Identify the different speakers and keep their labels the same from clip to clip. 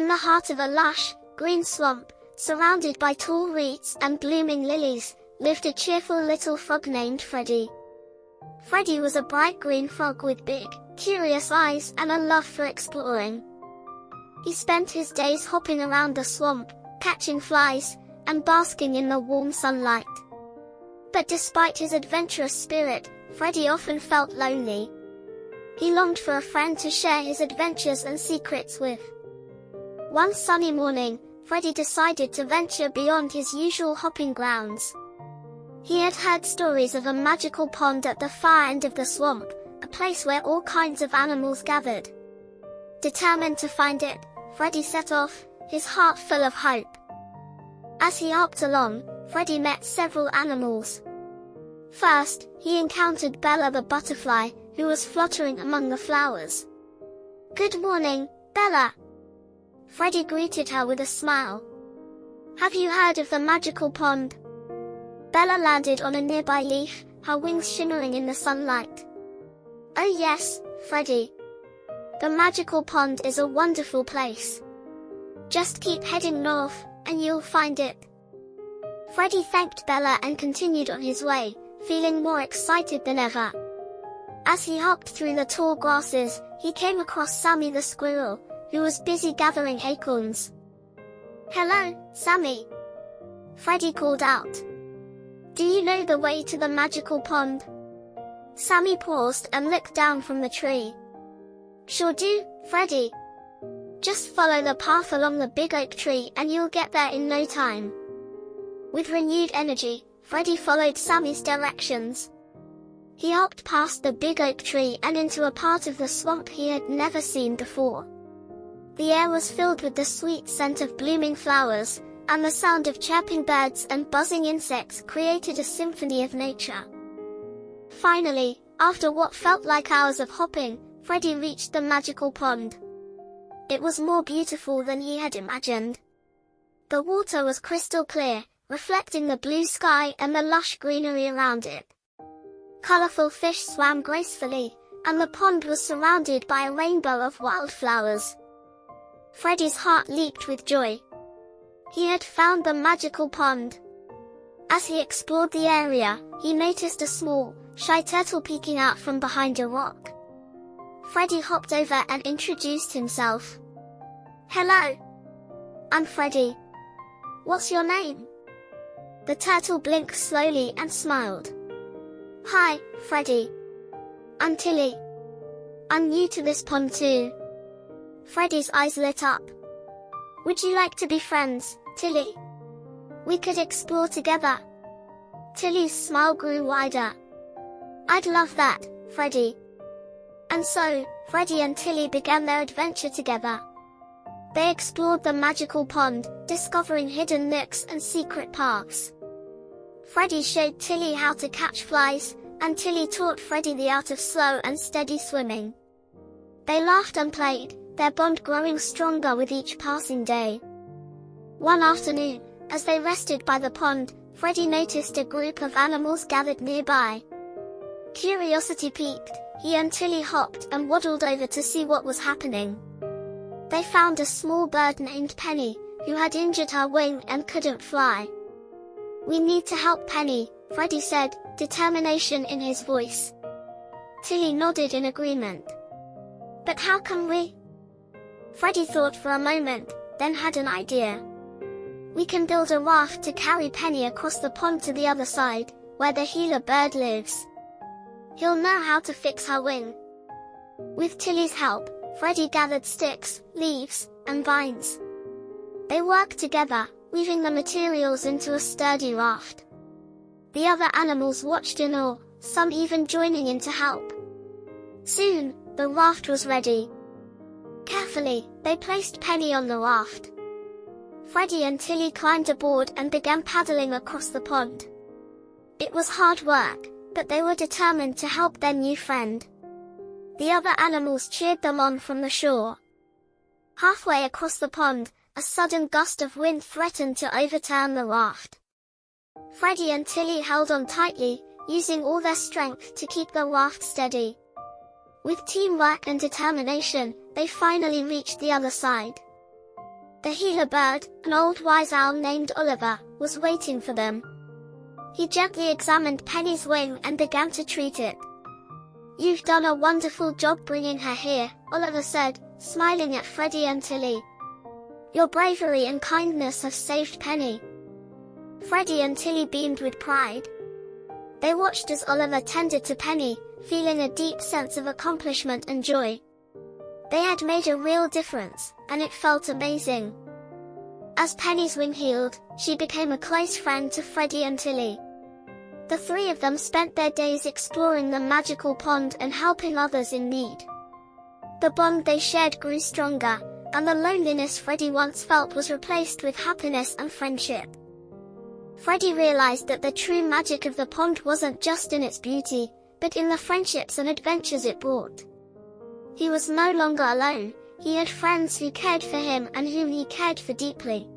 Speaker 1: In the heart of a lush, green swamp, surrounded by tall reeds and blooming lilies, lived a cheerful little frog named Freddy. Freddy was a bright green frog with big, curious eyes and a love for exploring. He spent his days hopping around the swamp, catching flies, and basking in the warm sunlight. But despite his adventurous spirit, Freddy often felt lonely. He longed for a friend to share his adventures and secrets with. One sunny morning, Freddy decided to venture beyond his usual hopping grounds. He had heard stories of a magical pond at the far end of the swamp, a place where all kinds of animals gathered. Determined to find it, Freddy set off, his heart full of hope. As he hopped along, Freddy met several animals. First, he encountered Bella the butterfly, who was fluttering among the flowers. "Good morning, Bella." Freddy greeted her with a smile. "Have you heard of the magical pond?" Bella landed on a nearby leaf, her wings shimmering in the sunlight. "Oh yes, Freddy. The magical pond is a wonderful place. Just keep heading north, and you'll find it." Freddy thanked Bella and continued on his way, feeling more excited than ever. As he hopped through the tall grasses, he came across Sammy the squirrel, who was busy gathering acorns. "Hello, Sammy," Freddy called out. "Do you know the way to the magical pond?" Sammy paused and looked down from the tree. "Sure do, Freddy. Just follow the path along the big oak tree and you'll get there in no time." With renewed energy, Freddy followed Sammy's directions. He hopped past the big oak tree and into a part of the swamp he had never seen before. The air was filled with the sweet scent of blooming flowers, and the sound of chirping birds and buzzing insects created a symphony of nature. Finally, after what felt like hours of hopping, Freddy reached the magical pond. It was more beautiful than he had imagined. The water was crystal clear, reflecting the blue sky and the lush greenery around it. Colorful fish swam gracefully, and the pond was surrounded by a rainbow of wildflowers. Freddy's heart leaped with joy. He had found the magical pond. As he explored the area, he noticed a small, shy turtle peeking out from behind a rock. Freddy hopped over and introduced himself. "Hello. I'm Freddy. What's your name?" The turtle blinked slowly and smiled. "Hi, Freddy. I'm Tilly. I'm new to this pond too." Freddy's eyes lit up. "Would you like to be friends, Tilly? We could explore together." Tilly's smile grew wider. "I'd love that, Freddy." And so, Freddy and Tilly began their adventure together. They explored the magical pond, discovering hidden nooks and secret paths. Freddy showed Tilly how to catch flies, and Tilly taught Freddy the art of slow and steady swimming. They laughed and played, their bond growing stronger with each passing day. One afternoon, as they rested by the pond, Freddy noticed a group of animals gathered nearby. Curiosity piqued, he and Tilly hopped and waddled over to see what was happening. They found a small bird named Penny, who had injured her wing and couldn't fly. "We need to help Penny," Freddy said, determination in his voice. Tilly nodded in agreement. "But how can we?" Freddy thought for a moment, then had an idea. "We can build a raft to carry Penny across the pond to the other side, where the healer bird lives. He'll know how to fix her wing." With Tilly's help, Freddy gathered sticks, leaves, and vines. They worked together, weaving the materials into a sturdy raft. The other animals watched in awe, some even joining in to help. Soon, the raft was ready. Carefully, they placed Penny on the raft. Freddy and Tilly climbed aboard and began paddling across the pond. It was hard work, but they were determined to help their new friend. The other animals cheered them on from the shore. Halfway across the pond, a sudden gust of wind threatened to overturn the raft. Freddy and Tilly held on tightly, using all their strength to keep the raft steady. With teamwork and determination, they finally reached the other side. The healer bird, an old wise owl named Oliver, was waiting for them. He gently examined Penny's wing and began to treat it. "You've done a wonderful job bringing her here," Oliver said, smiling at Freddy and Tilly. "Your bravery and kindness have saved Penny." Freddy and Tilly beamed with pride. They watched as Oliver tended to Penny, feeling a deep sense of accomplishment and joy. They had made a real difference, and it felt amazing. As Penny's wing healed, she became a close friend to Freddy and Tilly. The three of them spent their days exploring the magical pond and helping others in need. The bond they shared grew stronger, and the loneliness Freddy once felt was replaced with happiness and friendship. Freddy realized that the true magic of the pond wasn't just in its beauty, but in the friendships and adventures it brought. He was no longer alone, he had friends who cared for him and whom he cared for deeply.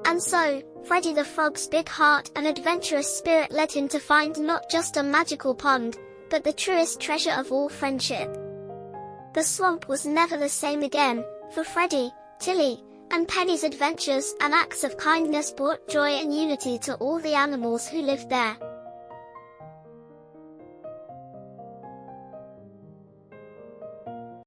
Speaker 1: And so, Freddy the Frog's big heart and adventurous spirit led him to find not just a magical pond, but the truest treasure of all, friendship. The swamp was never the same again, for Freddy, Tilly, and Penny's adventures and acts of kindness brought joy and unity to all the animals who lived there.